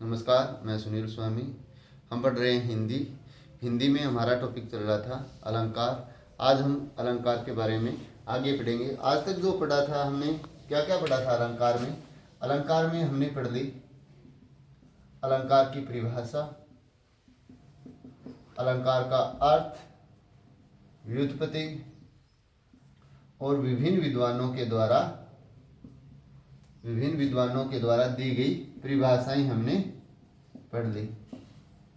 नमस्कार, मैं सुनील स्वामी। हम पढ़ रहे हैं हिंदी में हमारा टॉपिक चल रहा था अलंकार। आज हम अलंकार के बारे में आगे पढ़ेंगे। आज तक जो पढ़ा था हमने, क्या क्या पढ़ा था अलंकार में। अलंकार में हमने पढ़ ली अलंकार की परिभाषा, अलंकार का अर्थ, व्युत्पत्ति और विभिन्न विद्वानों के द्वारा दी गई परिभाषाएं हमने पढ़ ली।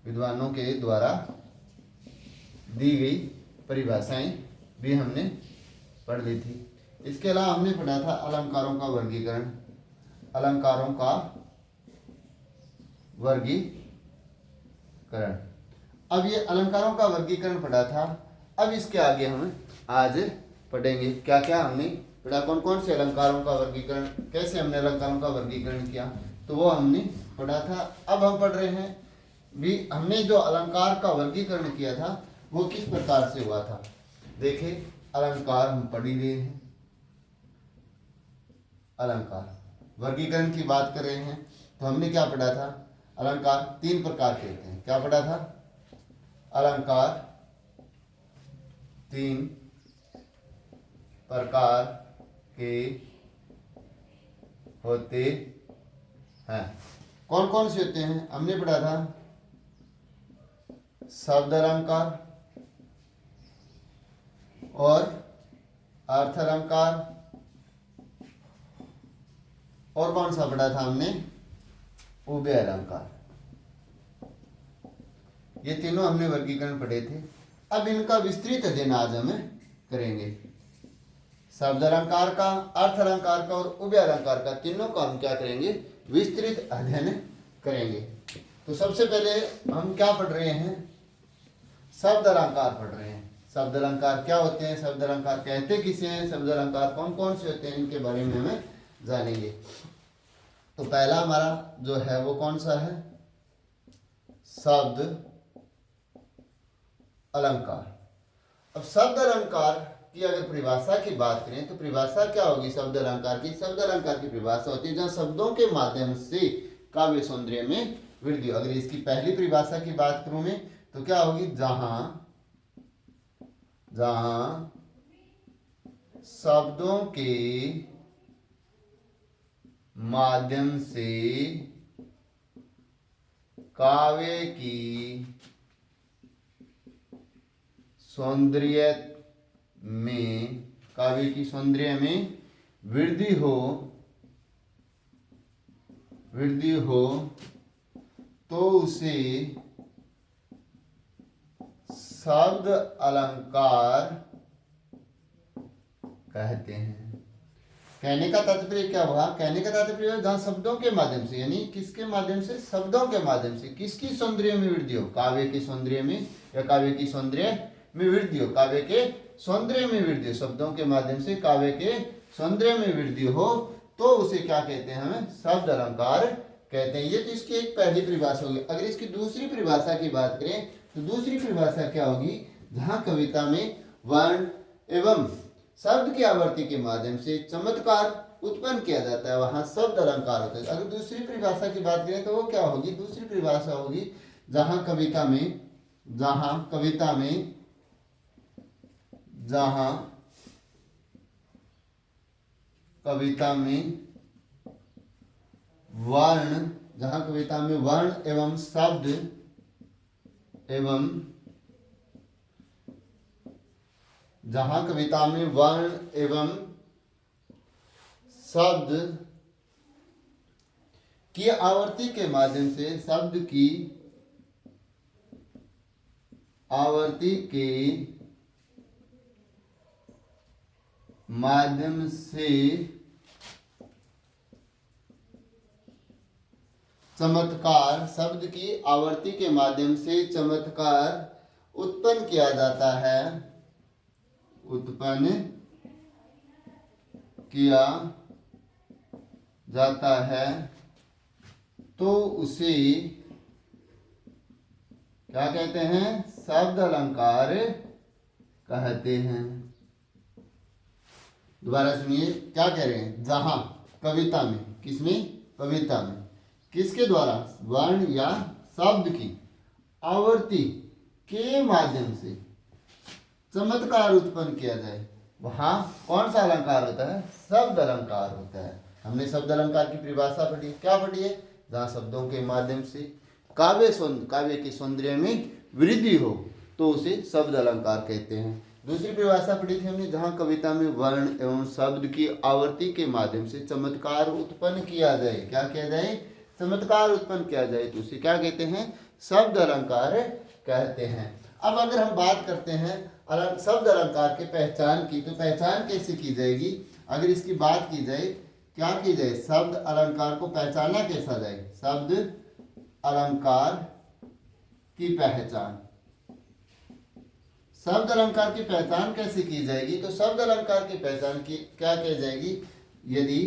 विद्वानों के द्वारा दी गई परिभाषाएं भी हमने पढ़ ली थी। इसके अलावा हमने पढ़ा था अलंकारों का वर्गीकरण। अब ये अलंकारों का वर्गीकरण पढ़ा था। अब इसके आगे हम आज पढ़ेंगे क्या क्या हमने पढ़ा, कौन कौन से अलंकारों का वर्गीकरण, कैसे हमने अलंकारों का वर्गीकरण किया, तो वो हमने पढ़ा था। अब हम पढ़ रहे हैं भी हमने जो अलंकार का वर्गीकरण किया था वो किस प्रकार से हुआ था। देखिए, अलंकार हम पढ़ ही रहे हैं। अलंकार वर्गीकरण की बात कर रहे हैं तो हमने क्या पढ़ा था, अलंकार तीन प्रकार के होते हैं। क्या पढ़ा था, अलंकार तीन प्रकार के होते हैं। कौन कौन से होते हैं, हमने पढ़ा था शब्द अलंकार और अर्थ अलंकार, और कौन सा पढ़ा था हमने, उभय अलंकार। ये तीनों हमने वर्गीकरण पढ़े थे। अब इनका विस्तृत अध्ययन आज हम करेंगे। शब्द अलंकार का, अर्थ अलंकार का और उभय अलंकार का, तीनों का हम क्या करेंगे, विस्तृत अध्ययन करेंगे। तो सबसे पहले हम क्या पढ़ रहे हैं, शब्द अलंकार पढ़ रहे हैं। शब्द अलंकार क्या होते हैं, शब्द अलंकार कहते किसे हैं, शब्द अलंकार कौन कौन से होते हैं, इनके बारे में हमें जानेंगे। तो पहला हमारा जो है वो कौन सा है, शब्द अलंकार। अब शब्द अलंकार की अगर परिभाषा की बात करें तो परिभाषा क्या होगी शब्द अलंकार की। शब्द अलंकार की परिभाषा होती है जहां शब्दों के माध्यम से काव्य सौंदर्य में वृद्धि। अगर इसकी पहली परिभाषा की बात करूं मैं तो क्या होगी, जहां शब्दों के माध्यम से काव्य की सौंदर्य में वृद्धि हो तो उसे शब्द अलंकार कहते हैं। कहने का तात्पर्य क्या हुआ, कहने का तात्पर्य जहां शब्दों के माध्यम से, यानी किसके माध्यम से, शब्दों के माध्यम से किसकी सौंदर्य में वृद्धि हो, काव्य के सौंदर्य में, या काव्य की सौंदर्य में वृद्धि हो, काव्य के सौंदर्य में वृद्धि हो, शब्दों के माध्यम से काव्य के सौंदर्य में वृद्धि हो तो उसे क्या कहते हैं, हमें शब्द अलंकार कहते हैं। ये तो इसकी एक पहली परिभाषा होगी। अगर इसकी दूसरी परिभाषा की बात करें तो दूसरी परिभाषा क्या होगी, जहां कविता में वर्ण एवं शब्द की आवृत्ति के माध्यम से चमत्कार उत्पन्न किया जाता है वहां शब्द अलंकार होता है। अगर दूसरी परिभाषा की बात करें तो वो क्या होगी, दूसरी परिभाषा होगी जहां कविता में वर्ण एवं शब्द की आवृत्ति के माध्यम से, शब्द की आवृत्ति के माध्यम से चमत्कार, शब्द की आवृत्ति के माध्यम से चमत्कार उत्पन्न किया जाता है तो उसे क्या कहते हैं, शब्द अलंकार कहते हैं। दोबारा सुनिए क्या कह रहे हैं, जहां कविता में, किसमें, कविता में किसके द्वारा, वर्ण या शब्द की आवृत्ति के माध्यम से चमत्कार उत्पन्न किया जाए, वहां कौन सा अलंकार होता है, शब्द अलंकार होता है। हमने शब्द अलंकार की परिभाषा पढ़ी, क्या पढ़ी है, जहां शब्दों के माध्यम से काव्य के सौंदर्य में वृद्धि हो तो उसे शब्द अलंकार कहते हैं। दूसरी परिभाषा पढ़ी थी हमने, जहां कविता में वर्ण एवं शब्द की आवृत्ति के माध्यम से चमत्कार उत्पन्न किया जाए, क्या किया जाए, चमत्कार उत्पन्न किया जाए, तो उसे क्या कहते हैं, शब्द अलंकार कहते हैं। अब अगर हम बात करते हैं शब्द अलंकार के पहचान की, तो पहचान कैसे की जाएगी, अगर इसकी बात की जाए, क्या की जाए, शब्द अलंकार को पहचाना कैसा जाए, शब्द अलंकार की पहचान, शब्द अलंकार की पहचान कैसे की जाएगी, तो शब्द अलंकार की पहचान की क्या की जाएगी, यदि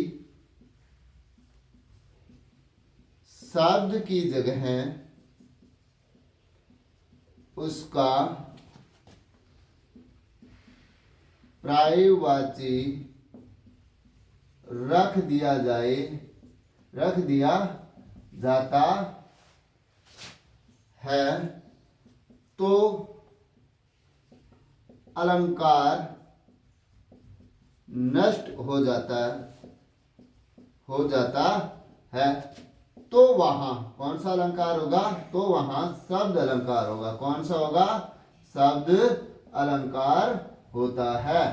शब्द की जगह उसका पर्यायवाची रख दिया जाता है तो अलंकार नष्ट हो जाता है, तो वहां कौन सा अलंकार होगा, तो वहां शब्द अलंकार होगा। कौन सा होगा, शब्द अलंकार होता है।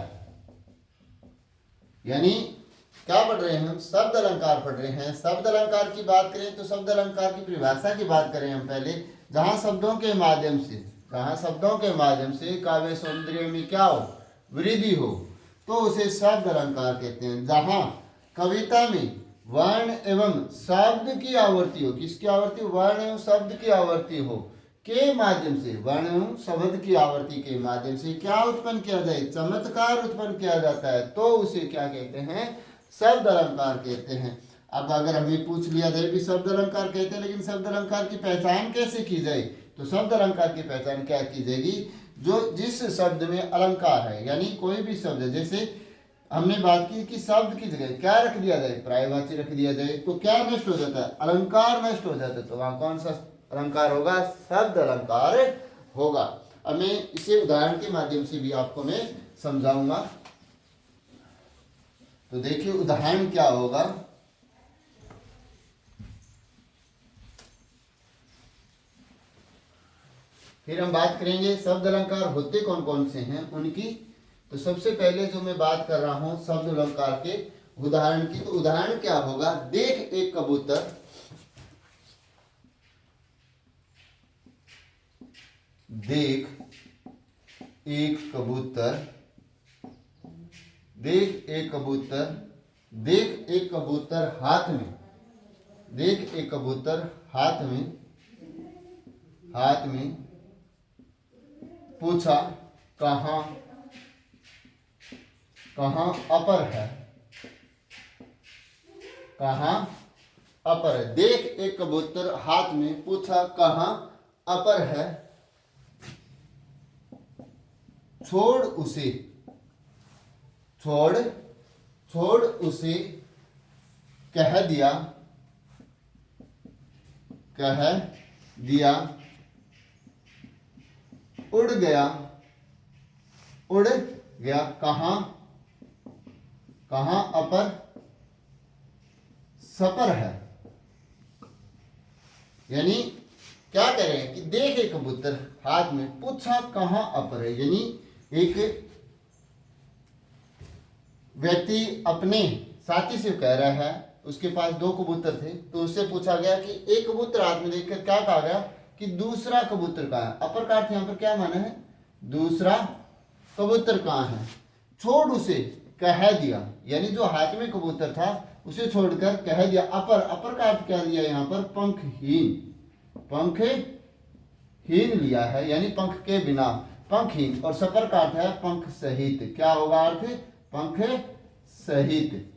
यानी क्या पढ़ रहे हैं हम, शब्द अलंकार पढ़ रहे हैं। शब्द अलंकार की बात करें तो शब्द अलंकार की परिभाषा की बात करें हम पहले, जहां शब्दों के माध्यम से काव्य सौंदर्य में क्या हो, वृद्धि हो, तो उसे शब्द अलंकार कहते हैं। जहां कविता में वर्ण एवं शब्द की आवृत्ति हो, किसकी आवृत्ति, वर्ण एवं शब्द की आवृत्ति हो, के माध्यम से, वर्ण एवं शब्द की आवृत्ति के माध्यम से क्या उत्पन्न किया जाए, चमत्कार उत्पन्न किया जाता है, तो उसे क्या कहते हैं, शब्द अलंकार कहते हैं। अब अगर हमें पूछ लिया जाए कि शब्द अलंकार कहते हैं, लेकिन शब्द अलंकार की पहचान कैसे की जाए, तो शब्द अलंकार की पहचान क्या की जाएगी, जो जिस शब्द में अलंकार है, यानी कोई भी शब्द, जैसे हमने बात की कि शब्द की जगह क्या रख दिया जाए, पर्यायवाची रख दिया जाए, तो क्या नष्ट हो जाता है, अलंकार नष्ट हो जाता है, तो वहां कौन सा अलंकार होगा, शब्द अलंकार होगा। अब मैं इसे उदाहरण के माध्यम से भी आपको मैं समझाऊंगा। तो देखिए उदाहरण क्या होगा, फिर हम बात करेंगे शब्द अलंकार होते कौन कौन से हैं उनकी। तो सबसे पहले जो मैं बात कर रहा हूं शब्द अलंकार के उदाहरण की, तो उदाहरण क्या होगा, देख एक कबूतर, देख एक कबूतर, देख एक कबूतर, देख एक कबूतर हाथ में, देख एक कबूतर हाथ में पूछा कहाँ अपर है, कहाँ अपर है। देख एक कबूतर हाथ में पूछा कहाँ अपर है, छोड़ उसे कह दिया उड़ गया कहाँ अपर सपर है। यानी क्या कह रहे हैं कि देख एक कबूतर हाथ में पूछा कहाँ अपर है, यानी एक व्यक्ति अपने साथी से कह रहा है, उसके पास दो कबूतर थे, तो उससे पूछा गया कि एक कबूतर हाथ में देखकर क्या कहा गया कि दूसरा कबूतर कहाँ है। अपर का अर्थ यहाँ पर क्या माना है, दूसरा कबूतर कहाँ है। छोड़ उसे कह दिया, यानी जो हाथ में कबूतर था उसे छोड़कर कह दिया। अपर का अर्थ क्या दिया यहाँ पर, पंखहीन लिया है, यानी पंख के बिना, पंखहीन। और सपर का अर्थ है पंख सहित, क्या होगा अर्थ, पंख सहित।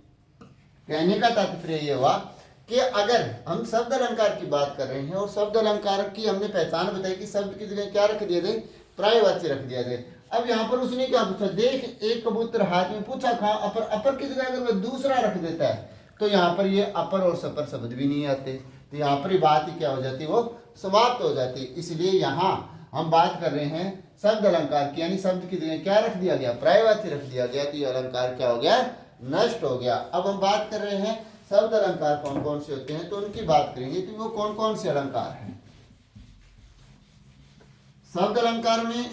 कहने का तात्पर्य यह हुआ कि अगर हम शब्द अलंकार की बात कर रहे हैं और शब्द अलंकार की हमने पहचान बताई कि शब्द की जगह क्या रख दिया जाए, पर्यायवाची रख दिया जाए। अब यहाँ पर उसने क्या पूछा, देख एक कबूतर हाथ में पूछा कहाँ अपर, अपर की जगह अगर वह दूसरा रख देता है तो यहाँ पर ये अपर और सपर शब्द भी नहीं आते। तो यहाँ पर बात ही क्या हो जाती है, वो समाप्त हो जाती है। इसलिए यहाँ हम बात कर रहे हैं शब्द अलंकार की, यानी शब्द की जगह क्या रख दिया गया, पर्यायवाची रख दिया गया, तो ये अलंकार क्या हो गया, नष्ट हो गया। अब हम बात कर रहे हैं शब्द अलंकार कौन कौन से होते हैं, तो उनकी बात करेंगे कि वो कौन कौन से अलंकार हैं। शब्द अलंकार में,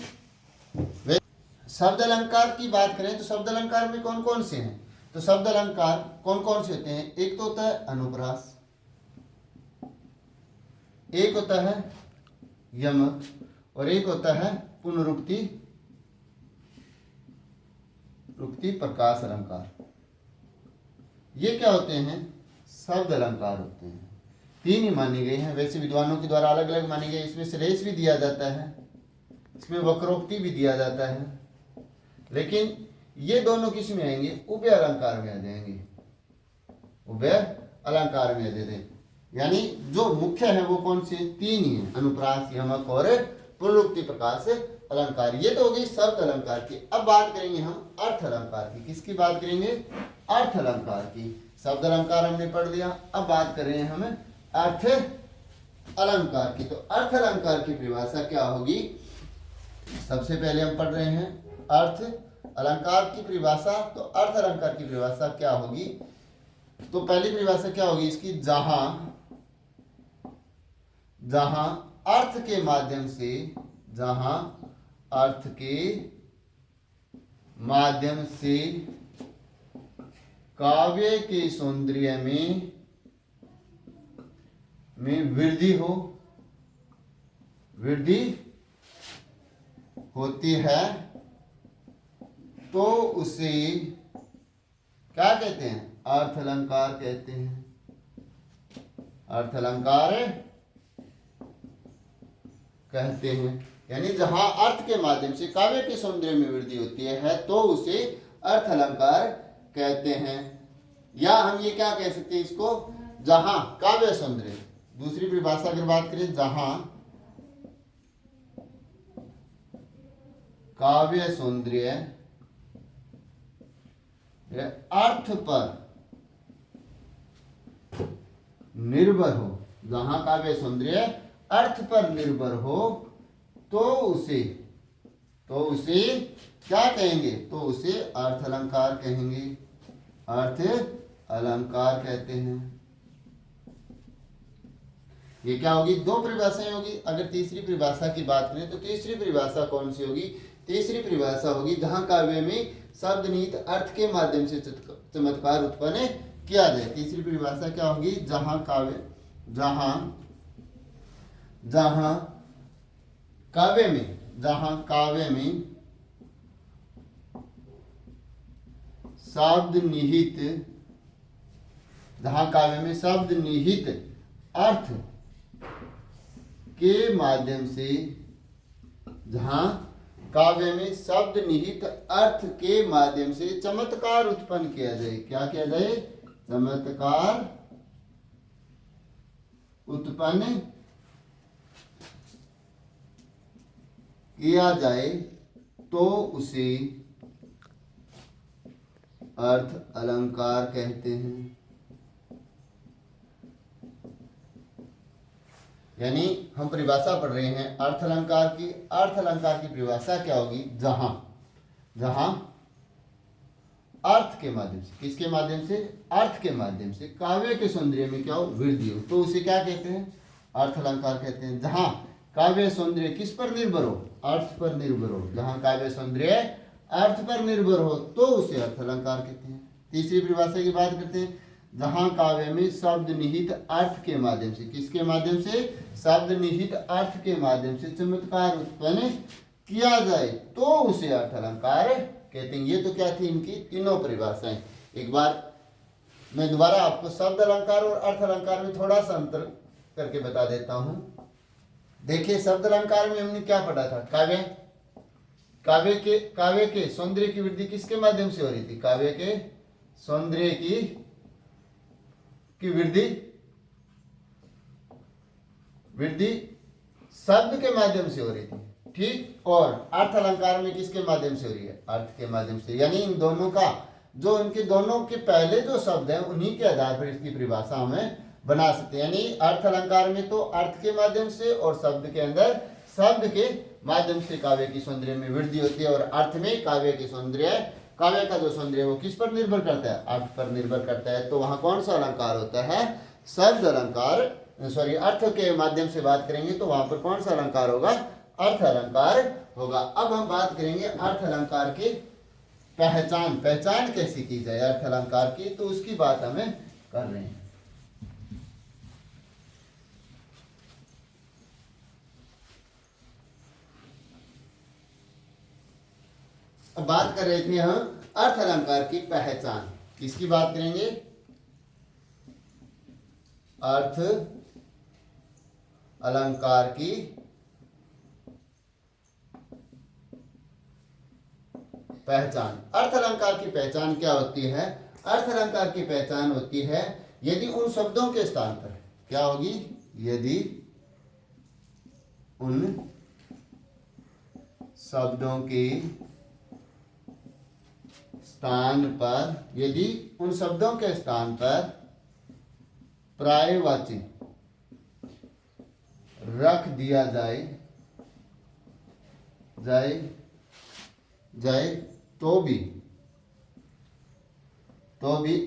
शब्द अलंकार की बात करें तो शब्द अलंकार में कौन कौन से हैं, तो शब्द अलंकार कौन कौन से होते हैं, एक तो होता है अनुप्रास, एक होता है यमक, और एक होता है पुनरुक्ति प्रकाश अलंकार। ये क्या होते हैं, शब्द अलंकार होते हैं। तीन ही मानी गई हैं, वैसे विद्वानों के द्वारा अलग अलग मानी गई। इसमें श्लेष भी दिया जाता है, इसमें वक्रोक्ति भी दिया जाता है, लेकिन ये दोनों किस में आएंगे, उभय अलंकार में आ जाएंगे, उभय अलंकार में दे दें। यानी जो मुख्य है वो कौन से, तीन ही है, अनुप्रास, यमक और पुनरुक्ति प्रकाश अलंकार। ये तो हो गई शब्द अलंकार की। अब बात करेंगे हम अर्थ अलंकार की। किसकी बात करेंगे, अर्थ अलंकार की। शब्द अलंकार हमने पढ़ लिया, अब बात कर रहे हैं हम अर्थ अलंकार की। तो अर्थ अलंकार की परिभाषा क्या होगी, सबसे पहले हम पढ़ रहे हैं अर्थ अलंकार की परिभाषा। तो अर्थ अलंकार की परिभाषा क्या होगी, तो पहली परिभाषा क्या होगी इसकी, जहां अर्थ के माध्यम से, जहां अर्थ के माध्यम से काव्य के सौंदर्य में वृद्धि होती है, तो उसे क्या कहते हैं, अर्थ अलंकार कहते हैं। अर्थ अलंकार कहते हैं, यानी जहां अर्थ के माध्यम से काव्य के सौंदर्य में वृद्धि होती है तो उसे अर्थ अलंकार कहते हैं। या हम ये क्या कह सकते हैं इसको, जहां काव्य सौंदर्य, दूसरी परिभाषा अगर बात करें, जहां काव्य सौंदर्य अर्थ पर निर्भर हो, जहां काव्य सौंदर्य अर्थ पर निर्भर हो, तो उसे क्या कहेंगे, तो उसे अर्थ अलंकार कहेंगे, अर्थ अलंकार कहते हैं। ये क्या होगी, दो परिभाषाएं होगी। अगर तीसरी परिभाषा की बात करें तो तीसरी परिभाषा कौन सी होगी, तीसरी परिभाषा होगी जहां काव्य में शब्द निहित अर्थ के माध्यम से चमत्कार उत्पन्न किया जाए। तीसरी परिभाषा क्या होगी, जहां काव्य में शब्द निहित अर्थ के माध्यम से, जहां काव्य में शब्द निहित अर्थ के माध्यम से चमत्कार उत्पन्न किया जाए। क्या किया जाए, चमत्कार उत्पन्न किया जाए, तो उसे अर्थ अलंकार कहते हैं। यानी हम परिभाषा पढ़ रहे हैं अर्थ अलंकार की। अर्थ अलंकार की परिभाषा क्या होगी, जहां अर्थ के माध्यम से, किसके माध्यम से, अर्थ के माध्यम से काव्य के सौंदर्य में क्या हो, वृद्धि हो, तो उसे क्या कहते हैं, अर्थ अलंकार कहते हैं। जहां काव्य सौंदर्य किस पर निर्भर हो, अर्थ पर निर्भर हो, जहां काव्य सौंदर्य अर्थ पर निर्भर हो, तो उसे अर्थ अलंकार कहते हैं। तीसरी परिभाषा की बात करते हैं, जहां काव्य में शब्द निहित अर्थ के माध्यम से, किसके माध्यम से, शब्द निहित अर्थ के माध्यम से चमत्कार उत्पन्न किया जाए, तो उसे अर्थ अलंकार कहते हैं। ये तो क्या थी इनकी तीनों परिभाषाएं। एक बार मैं दोबारा आपको शब्द अलंकार और अर्थ अलंकार में थोड़ा सा अंतर करके बता देता हूं। देखिए, शब्द अलंकार में हमने क्या पढ़ा था, काव्य के सौंदर्य की वृद्धि किसके माध्यम से हो रही थी, काव्य के सौंदर्य की वृद्धि शब्द के माध्यम से हो रही थी, ठीक। और अर्थ अलंकार में किसके माध्यम से हो रही है, अर्थ के माध्यम से। यानी इन दोनों का जो, इनके दोनों के पहले जो शब्द हैं उन्हीं के आधार पर इसकी परिभाषा हमें बना सकते हैं। यानी अर्थ अलंकार में तो अर्थ के माध्यम से और शब्द के अंदर शब्द के माध्यम से काव्य की सौंदर्य में वृद्धि होती है। और अर्थ में काव्य की सौंदर्य, काव्य का जो सौंदर्य वो किस पर निर्भर करता है? अर्थ पर निर्भर करता है। तो वहां कौन सा अलंकार होता है? शब्द अलंकार, सॉरी अर्थ के माध्यम से बात करेंगे तो वहां पर कौन सा अलंकार होगा? अर्थ अलंकार होगा। अब हम बात करेंगे अर्थ अलंकार की पहचान कैसी की जाए अर्थ अलंकार की, तो उसकी बात हमें कर रहे हैं। अब बात कर रहे थे हम अर्थ अलंकार की पहचान। किसकी बात करेंगे? अर्थ अलंकार की पहचान। अर्थ अलंकार की पहचान क्या होती है? अर्थ अलंकार की पहचान होती है यदि उन शब्दों के स्थान पर, क्या होगी? यदि उन शब्दों के स्थान पर, यदि उन शब्दों के स्थान पर पर्यायवाची रख दिया जाए तो भी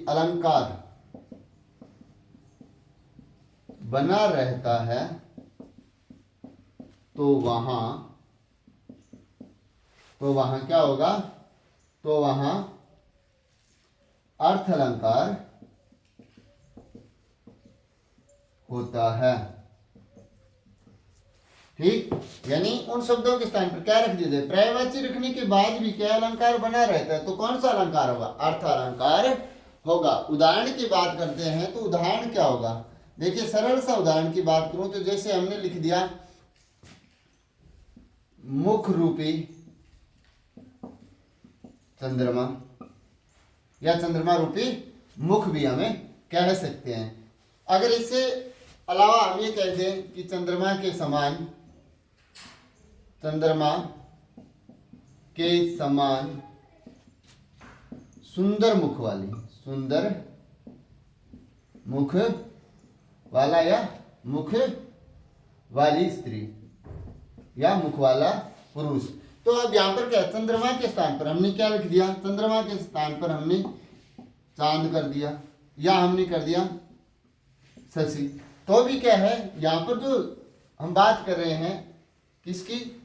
अलंकार बना रहता है, तो वहां क्या होगा? तो वहां अर्थ अलंकार होता है। ठीक, यानी उन शब्दों के स्थान पर क्या रख दिया जाए? पर्यायवाची रखने के बाद भी क्या अलंकार बना रहता है, तो कौन सा अलंकार होगा? अर्थ अलंकार होगा। उदाहरण की बात करते हैं तो उदाहरण क्या होगा? देखिए, सरल सा उदाहरण की बात करूं तो जैसे हमने लिख दिया मुख रूपी चंद्रमा, या चंद्रमा रूपी मुख भी हमें कह सकते हैं। अगर इससे अलावा हम ये कहते हैं कि चंद्रमा के समान सुंदर मुख वाला या मुख वाली स्त्री या मुख वाला पुरुष। तो अब यहां पर क्या, चंद्रमा के स्थान पर हमने क्या लिख दिया? चंद्रमा के स्थान पर हमने चांद कर दिया, या हमने कर दिया शशि। तो भी क्या है, यहां पर जो हम बात कर रहे हैं किसकी?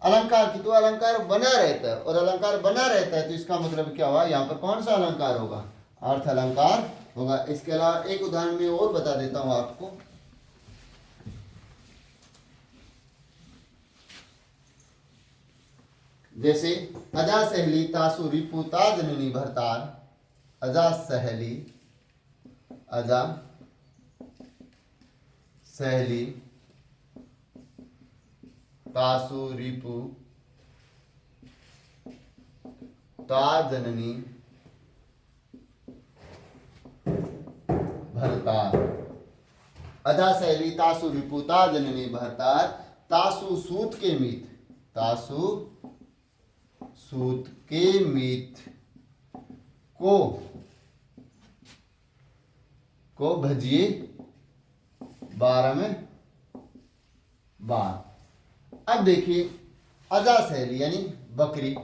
अलंकार की। तो अलंकार बना रहता है, और अलंकार बना रहता है तो इसका मतलब क्या हुआ? यहाँ पर कौन सा अलंकार होगा? अर्थ अलंकार होगा। इसके अलावा एक उदाहरण में और बता देता हूं आपको। जैसे अजा सहेली तासु रिपु ता जननी भरतार। अजा सहेली तासु रिपु ता जननी भरतार। अजा सहेली तासु रिपु ता जननी भरतार। तासु सूत के मीत, तासु सूत के मीत को भजिए 12 में बार। अब देखिए, अजा सहेली यानी बकरी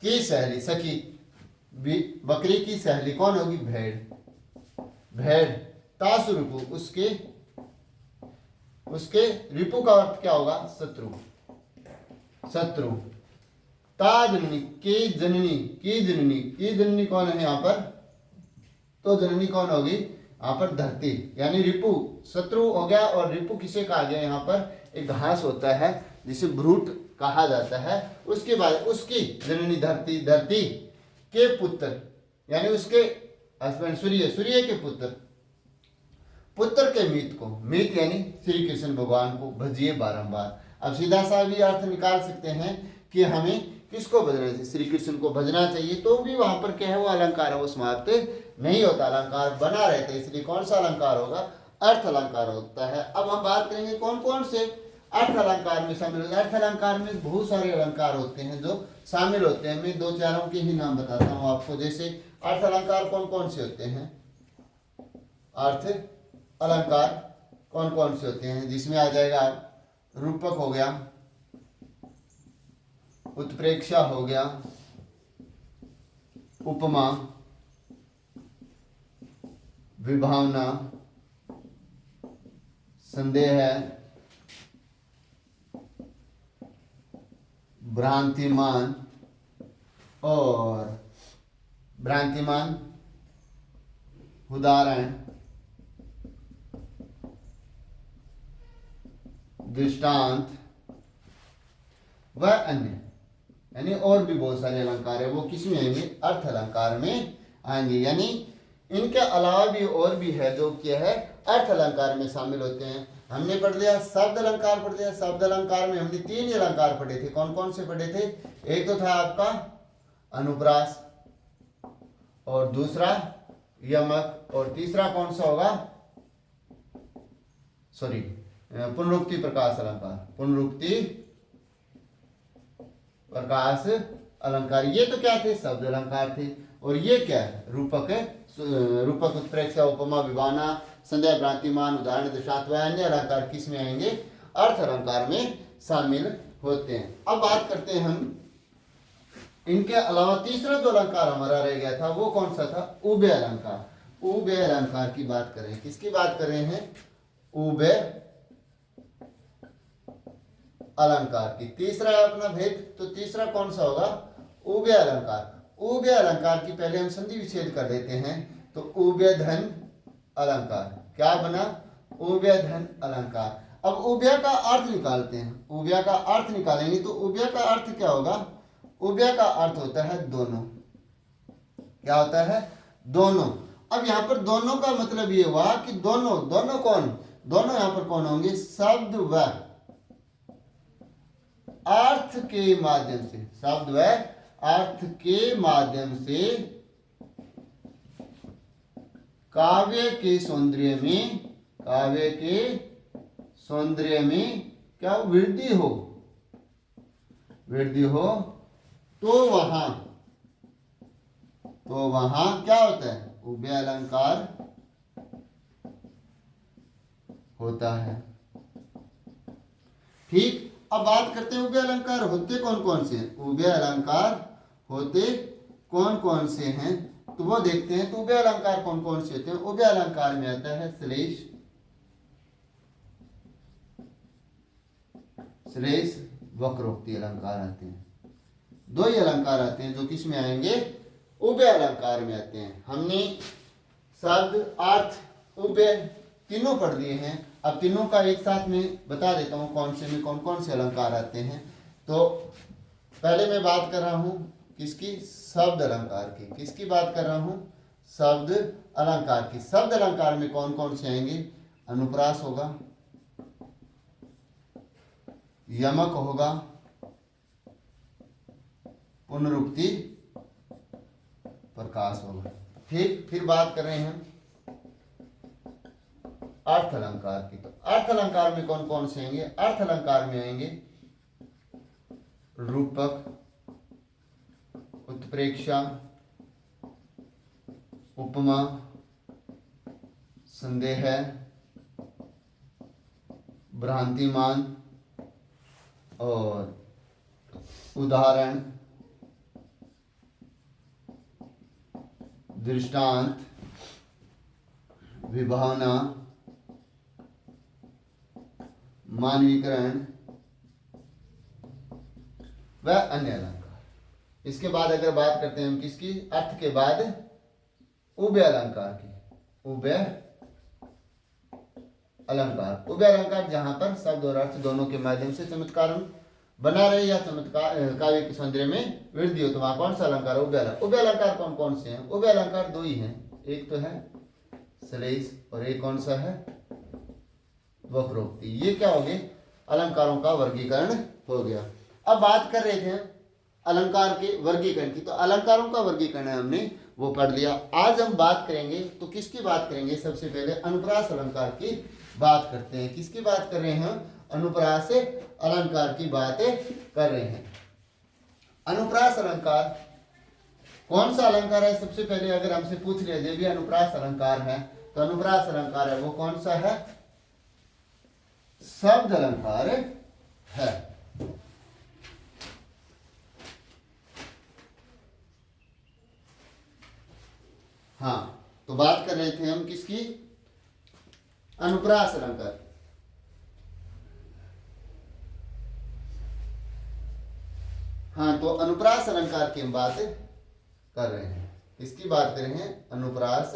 की सहेली सखी, बकरी की सहेली कौन होगी? भेड़। तासु रिपु, उसके रिपु का अर्थ क्या होगा? शत्रु। ता जननी, की जननी कौन है यहाँ पर? तो जननी कौन होगी यहाँ पर? धरती। यानी रिपु शत्रु हो गया, और रिपु किसे कहा गया? यहाँ पर एक घास होता है जिसे भ्रूट कहा जाता है। उसके बाद उसकी जननी धरती के पुत्र, यानी उसके हस्बैंड सूर्य के पुत्र के मीत यानी श्री कृष्ण भगवान को भजिए बारंबार। अब सीधा सा भी अर्थ निकाल सकते हैं कि हमें किसको भजना चाहिए? श्री कृष्ण को भजना चाहिए। तो भी वहां पर क्या है, वो अलंकार है वो समाप्त नहीं होता, अलंकार बना रहता है। इसलिए कौन सा अलंकार होगा? अर्थ अलंकार होता है। अब हम बात करेंगे कौन कौन से अर्थ अलंकार में शामिल होते हैं। अर्थ अलंकार में बहुत सारे अलंकार होते हैं जो शामिल होते हैं। मैं 2-4 के ही नाम बताता हूँ आपको। जैसे अर्थ अलंकार कौन कौन से होते हैं? अर्थ अलंकार कौन कौन से होते हैं, जिसमें आ जाएगा रूपक हो गया, उत्प्रेक्षा हो गया, उपमा, विभावना, संदेह, भ्रांतिमान और भ्रांतिमान, उदाहरण, दृष्टांत व अन्य, यानी और भी बहुत सारे अलंकार है, वो किस में आएंगे, अर्थ अलंकार में आएंगे। यानी इनके अलावा भी और भी है जो क्या है अर्थ अलंकार में शामिल होते हैं। हमने पढ़ लिया शब्द अलंकार, पढ़ लिया शब्द अलंकार में हमने 3 ही अलंकार पढ़े थे। कौन कौन से पढ़े थे, एक तो था आपका अनुप्रास, और दूसरा यमक, और तीसरा कौन सा होगा, सॉरी पुनरुक्ति प्रकाश अलंकार, पुनरुक्ति प्रकाश अलंकार। ये तो क्या थे, शब्द अलंकार थे। और ये क्या है, रूपक है, रूपक, उत्प्रेक्षा, उपमा, विभावना, संदेह, भ्रांतिमान, उदाहरण, दृष्टांत व अन्य अलंकार किस में आएंगे, अर्थ अलंकार में शामिल होते हैं। अब बात करते हैं हम इनके अलावा तीसरा जो अलंकार हमारा रह गया था वो कौन सा था, उभय अलंकार। उभय अलंकार की बात कर रहे हैं, किसकी बात कर रहे हैं, उभय अलंकार की। तीसरा है अपना भेद, तो तीसरा कौन सा होगा, उभय अलंकार। उभय अलंकार की पहले हम संधि विच्छेद कर देते हैं, तो उभय धन अलंकार क्या बना, उभय धन अलंकार। अब उभय का अर्थ निकालते हैं, उभय का अर्थ निकालेंगे तो उभय का अर्थ क्या होगा, उभय का अर्थ होता है दोनों। क्या होता है, दोनों। अब यहाँ पर दोनों का मतलब ये हुआ कि दोनों, दोनों कौन, दोनों यहाँ पर कौन होंगे, शब्द व अर्थ के माध्यम से, शब्द व अर्थ के माध्यम से काव्य के सौंदर्य में, काव्य के सौंदर्य में क्या वृद्धि हो, वृद्धि हो, तो वहां क्या होता है, उभय अलंकार होता है। ठीक, अब बात करते हैं उभय अलंकार होते कौन कौन से हैं, उभय अलंकार होते कौन कौन से हैं, तो वो देखते हैं। तो उभय अलंकार कौन कौन से होते हैं, उभय अलंकार में आता है श्लेष, श्लेष, वक्रोक्ति अलंकार आते हैं। 2 ही अलंकार आते हैं जो किस में आएंगे, उभय अलंकार में आते हैं। हमने शब्द, अर्थ, उभय तीनों पढ़ दिए हैं। अब तीनों का एक साथ में बता देता हूं कौन से में कौन कौन से अलंकार आते हैं। तो पहले मैं बात कर रहा हूं किसकी, शब्द अलंकार की। किसकी बात कर रहा हूं, शब्द अलंकार की। शब्द अलंकार में कौन कौन से आएंगे, अनुप्रास होगा, यमक होगा, पुनरुक्ति प्रकाश होगा। ठीक, फिर बात कर रहे हैं अर्थ अलंकार की। तो अर्थ अलंकार में कौन कौन से आएंगे, अर्थ अलंकार में आएंगे रूपक, उत्प्रेक्षा, उपमा, संदेह, भ्रांतिमान और उदाहरण, दृष्टांत, विभावना, मानवीकरण व अन्य अलंकार। इसके बाद अगर बात करते हैं हम किसकी, अर्थ के बाद उभय अलंकार की। उभय अलंकार, उभय अलंकार जहां पर शब्द और अर्थ दोनों के माध्यम से चमत्कार बना रहे या चमत्कार काव्य के सौंदर्य में वृद्धि हो, तो वहां कौन सा अलंकार, उभय अलंकार। उभय अलंकार कौन कौन से हैं, उभय अलंकार 2 ही हैं, एक तो है श्लेष और एक कौन सा है, वक्रोक्ति। ये क्या हो गए, अलंकारों का वर्गीकरण हो गया। अब बात कर रहे थे अलंकार के वर्गीकरण की, तो अलंकारों का वर्गीकरण हमने वो पढ़ लिया। आज हम बात करेंगे, तो किसकी बात करेंगे, सबसे पहले अनुप्रास अलंकार की बात करते हैं। किसकी बात कर रहे हैं, अनुप्रास अलंकार की बात कर रहे हैं। अनुप्रास अलंकार कौन सा अलंकार है, सबसे पहले अगर हमसे पूछ लिया जाए भी अनुप्रास अलंकार है, तो अनुप्रास अलंकार है वो कौन सा है? शब्द अलंकार है। हाँ, तो बात कर रहे थे हम किसकी? अनुप्रास अलंकार। हाँ, तो अनुप्रास अलंकार की हम बात कर रहे हैं। किसकी बात कर रहे हैं? अनुप्रास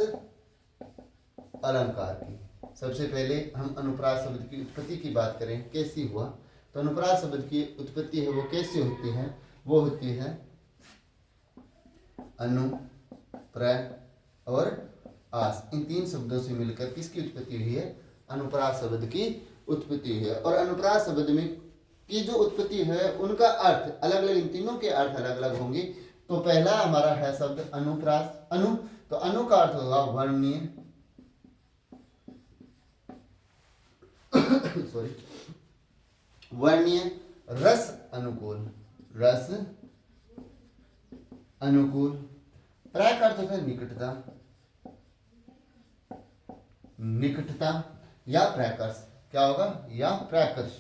अलंकार की। सबसे पहले हम अनुप्रास शब्द की उत्पत्ति की बात करें, कैसी हुआ? तो अनुप्रास शब्द की उत्पत्ति है वो कैसे होती है? वो होती है अनु, प्र और आस, इन तीन शब्दों से मिलकर किसकी उत्पत्ति हुई है? अनुप्रास शब्द की उत्पत्ति हुई है। और अनुप्रास शब्द में की जो उत्पत्ति है उनका अर्थ अलग अलग, इन तीनों के अर्थ अलग अलग होंगे। तो पहला हमारा है शब्द अनुप्रास, अनु। तो अनु का अर्थ होगा वर्णनीय सॉरी, वर्णीय, रस अनुकूल, रस अनुकूल। प्राय का अर्थ होता है निकटता, निकटता या प्रैकर्ष। क्या होगा? या प्रैकर्ष।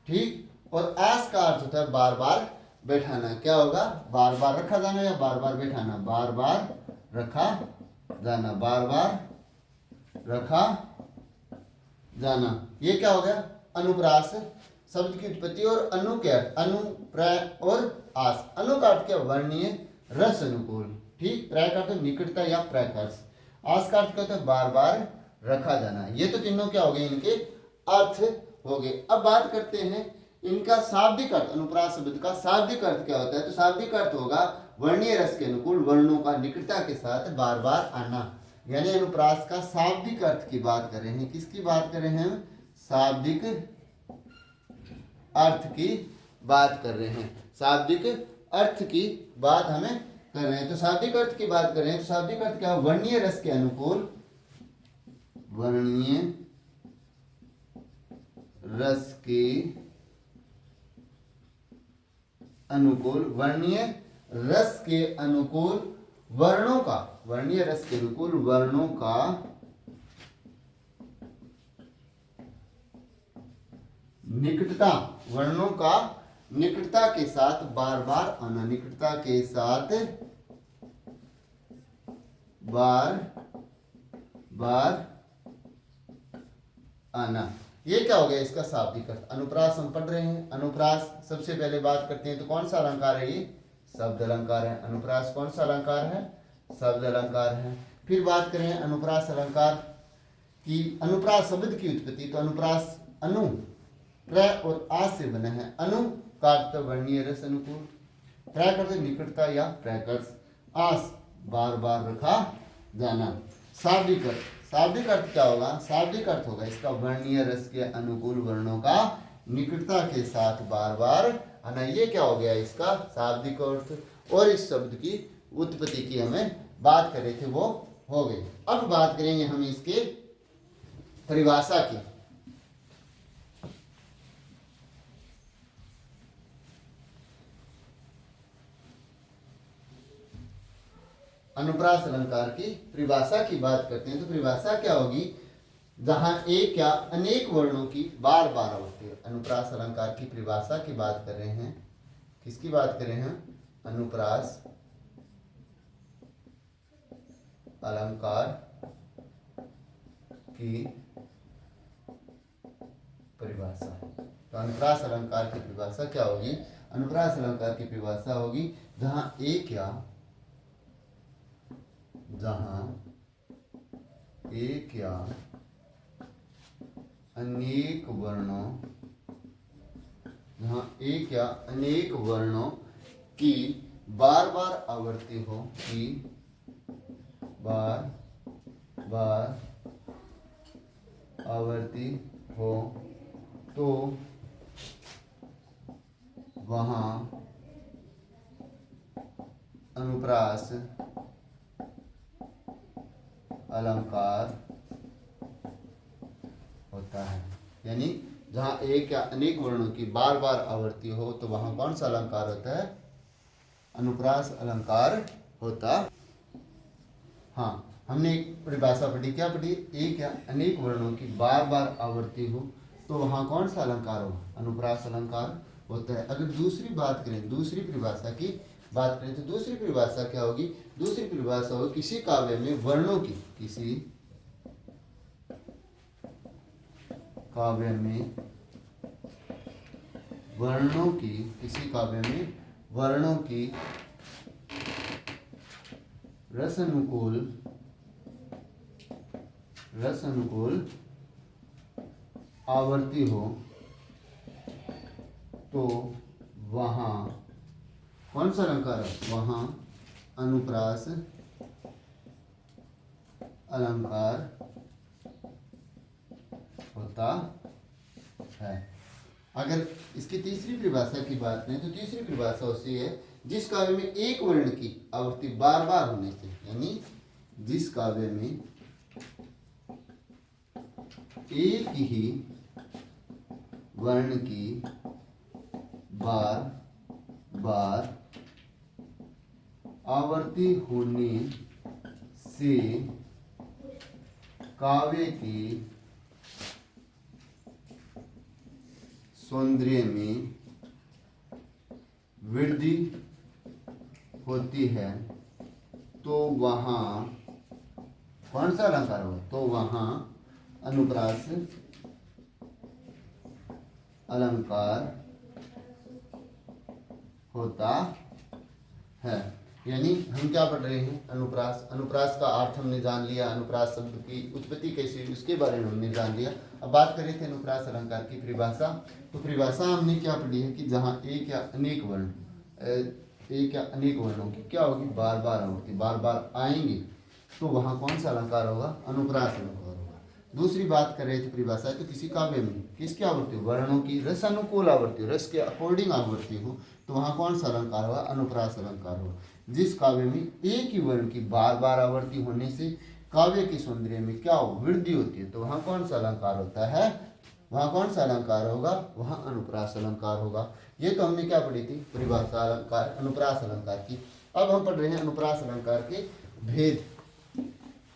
ठीक। और आस का अर्थ होता है बार बार बैठाना। क्या होगा? बार बार रखा जाना या बार बार बैठाना। बार बार रखा जाना, बार बार रखा जाना। ये क्या हो गया? अनुप्रास शब्द की उत्पत्ति। और अनु के अर्थ अनु, प्र और आस। अनु का अर्थ क्या? वर्णीय, रस अनुकूल। ठीक। प्र का अर्थ निकटता या प्रैकर्ष। आस का अर्थ क्या होता है? बार बार रखा जाना। ये तो तीनों क्या हो गए? इनके अर्थ हो गए। अब बात करते हैं इनका शाब्दिक अर्थ। अनुप्रास शब्द का शाब्दिक अर्थ क्या होता है? तो शाब्दिक अर्थ होगा वर्णीय रस के अनुकूल, वर्णों का निकटता के साथ बार बार आना। यानी अनुप्रास का शाब्दिक अर्थ की बात कर रहे हैं। किसकी बात कर रहे हैं हम? शाब्दिक अर्थ की बात कर रहे हैं। शाब्दिक अर्थ की बात हमें कर रहे हैं। तो शाब्दिक अर्थ की बात कर रहे हैं। तो शाब्दिक अर्थ क्या? वर्णीय रस के अनुकूल, वर्णीय रस के अनुकूल, वर्णीय रस के अनुकूल वर्णों का, वर्णीय रस के अनुकूल वर्णों का निकटता, वर्णों का निकटता के साथ बार बार आना। निकटता के साथ बार बार आना। ये क्या हो गया? इसका शाब्दिक अर्थ। अनुप्रास हम पढ़ रहे हैं। अनुप्रास सबसे पहले बात करते हैं तो कौन सा अलंकार है? ये शब्द अलंकार है। अनुप्रास कौन सा अलंकार है? शब्द अलंकार है। फिर बात करें अनुप्रास अलंकार की, अनुप्रास शब्द की उत्पत्ति। तो अनुप्रास अनु, प्र और आस से बना है। अनु का अर्थ वर्णीय रस अनुकूल, प्र का अर्थ निकटता या प्रैकर्ष, आस बार बार रखा जाना। शाब्दिक अर्थ, शाब्दिक अर्थ क्या होगा? शाब्दिक अर्थ होगा इसका वर्णीय रस के अनुकूल वर्णों का निकटता के साथ बार बार आना। ये क्या हो गया? इसका शाब्दिक अर्थ। और इस शब्द की उत्पत्ति की हमें बात कर रहे थे वो हो गई। अब बात करेंगे हम इसके परिभाषा की। अनुप्रास अलंकार की परिभाषा की बात करते हैं तो परिभाषा क्या होगी? जहां एक या अनेक वर्णों की बार बार आवृत्ति है। अनुप्रास अलंकार की परिभाषा की बात कर रहे हैं। किसकी बात कर रहे हैं? अनुप्रास अलंकार की परिभाषा। तो अनुप्रास अलंकार की परिभाषा क्या होगी? अनुप्रास अलंकार की परिभाषा होगी जहां एक या अनेक वर्णों, जहां एक या अनेक वर्णों की बार बार आवृत्ति हो, की बार बार आवृत्ति हो, तो वहां अनुप्रास अलंकार होता है। यानी जहां एक या अनेक वर्णों की बार बार आवृत्ति हो तो वहां कौन सा अलंकार होता है? अनुप्रास अलंकार होता। हाँ, हमने एक परिभाषा पढ़ी, क्या पढ़ी? एक या अनेक वर्णों की बार बार आवृत्ति हो तो वहाँ कौन सा अलंकार होगा? अनुप्रास अलंकार होता है। अगर दूसरी बात करें, दूसरी परिभाषा की बात करें तो दूसरी परिभाषा क्या होगी? दूसरी परिभाषा होगी किसी काव्य में वर्णों की, किसी काव्य में वर्णों की, किसी काव्य में वर्णों की रस अनुकूल आवर्ती हो तो वहाँ कौन सा अलंकार है? वहाँ अनुप्रास अलंकार होता है। अगर इसकी तीसरी परिभाषा की बात करें तो तीसरी परिभाषा उससे है जिस काव्य में एक वर्ण की आवृत्ति बार बार होने से, यानी जिस काव्य में एक ही वर्ण की बार बार आवर्ती होने से काव्य की सौंदर्य में वृद्धि होती है तो वहाँ कौन सा अलंकार होगा? तो वहाँ अनुप्रास अलंकार होता है। यानी हम क्या पढ़ रहे हैं? अनुप्रास। अनुप्रास का अर्थ हमने जान लिया, अनुप्रास शब्द की उत्पत्ति कैसी हुई उसके बारे में हमने जान लिया। अब बात कर रहे थे अनुप्रास अलंकार की परिभाषा। तो परिभाषा हमने क्या पढ़ी है कि जहाँ एक या अनेक वर्णों की क्या होगी? बार बार आवृत्ति, बार बार आएंगे तो वहाँ कौन सा अलंकार होगा? अनुप्रास अलंकार होगा। दूसरी बात कर रहे थे परिभाषा, तो किसी काव्य में किसकी आवृत्ति? वर्णों की रस अनुकूल आवृत्ति, रस के अकॉर्डिंग आवृत्ति हो तो वहाँ कौन सा अलंकार होगा? अनुप्रास अलंकार होगा। जिस काव्य में एक ही वर्ण की बार बार आवृत्ति होने से काव्य की सौंदर्य में क्या हो? वृद्धि होती है तो वहाँ कौन सा अलंकार होता है? वहाँ कौन सा अलंकार होगा? वहाँ अनुप्रास अलंकार होगा। ये तो हमने क्या पढ़ी थी? परिभाषा अलंकार, अनुप्रास अलंकार की। अब हम पढ़ रहे हैं अनुप्रास अलंकार के भेद।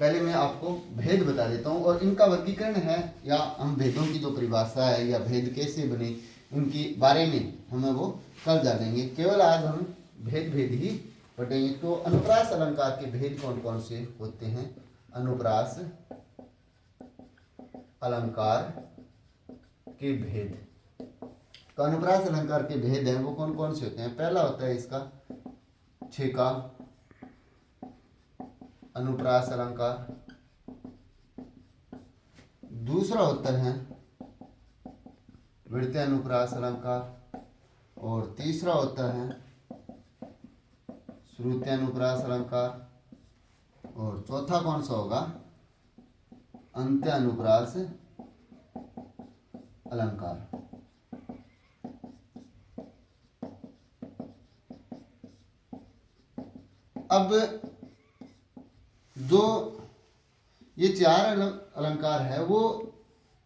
पहले मैं आपको भेद बता देता हूँ और इनका वर्गीकरण है या हम भेदों की जो परिभाषा है या भेद कैसे बने इनके बारे में हमें वो कल जानेंगे। केवल आज हम भेद ही पढ़ेंगे। तो अनुप्रास अलंकार के भेद कौन कौन से होते हैं? अनुप्रास अलंकार के भेद, तो अनुप्रास अलंकार के भेद हैं वो कौन कौन से होते हैं? पहला होता है इसका छेका अनुप्रास अलंकार, दूसरा होता है वृत्तीय अनुप्रास अलंकार और तीसरा होता है श्रुति अनुप्रास अलंकार और चौथा कौन सा होगा? अंत्य अनुप्रास अलंकार। अब जो ये चार अलंकार है वो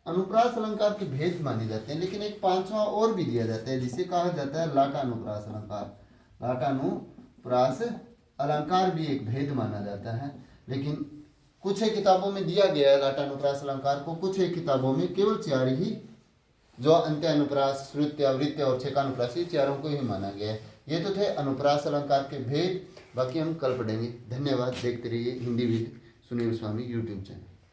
अनुप्रास अलंकार के भेद माने जाते हैं, लेकिन एक पांचवा और भी दिया जाता है जिसे कहा जाता है लाटानुप्रास अलंकार। लाटानुप्रास अलंकार भी एक भेद माना जाता है, लेकिन कुछ एक किताबों में दिया गया है लाटानुप्रास अलंकार को, कुछ एक किताबों में केवल चार ही, जो अंत्य अनुप्रास, श्रुत्य, वृत्य और छेकानुप्रास, ये चारों को ही माना गया है। ये तो थे अनुप्रास अलंकार के भेद, बाकी हम कल पढ़ेंगे। धन्यवाद। देखते रहिए Hindi with Sunil Swami YouTube channel.